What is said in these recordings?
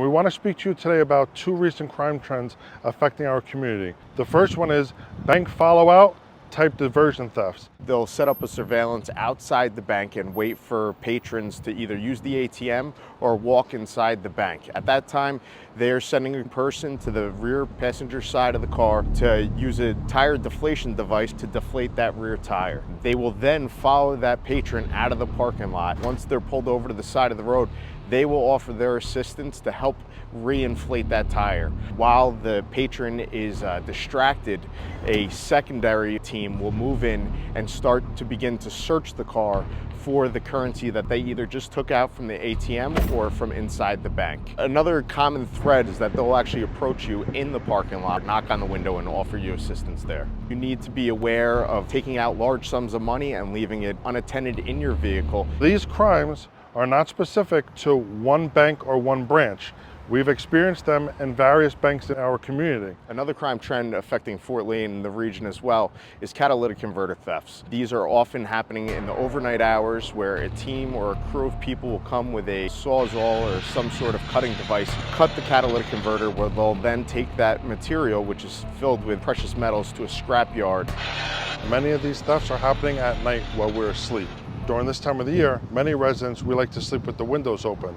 want to speak to you today about two recent crime trends affecting our community. The first one is bank follow-out type diversion thefts. They'll set up a surveillance outside the bank and wait for patrons to either use the ATM or walk inside the bank. At that time, they're sending a person to the rear passenger side of the car to use a tire deflation device to deflate that rear tire. They will then follow that patron out of the parking lot. Once they're pulled over to the side of the road, they will offer their assistance to help reinflate that tire. While the patron is distracted, a secondary team will move in and start to begin to search the car for the currency that they either just took out from the ATM or from inside the bank. Another common thread is that they'll actually approach you in the parking lot, knock on the window, and offer you assistance there. You need to be aware of taking out large sums of money and leaving it unattended in your vehicle. These crimes are not specific to one bank or one branch. We've experienced them in various banks in our community. Another crime trend affecting Fort Lee and the region as well is catalytic converter thefts. These are often happening in the overnight hours where a team or a crew of people will come with a sawzall or some sort of cutting device, cut the catalytic converter, where they'll then take that material, which is filled with precious metals, to a scrap yard. Many of these thefts are happening at night while we're asleep. During this time of the year, many residents, we like to sleep with the windows open.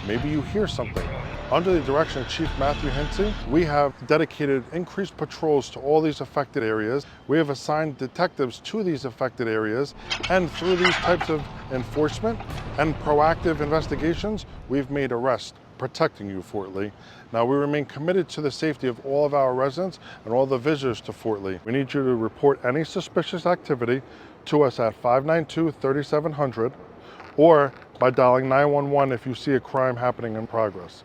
Maybe you hear something. Under the direction of Chief Matthew Hinsey, we have dedicated increased patrols to all these affected areas. We have assigned detectives to these affected areas, and through these types of enforcement and proactive investigations, we've made arrests protecting you, Fort Lee. Now, we remain committed to the safety of all of our residents and all the visitors to Fort Lee. We need you to report any suspicious activity to us at 592-3700 or by dialing 911 if you see a crime happening in progress.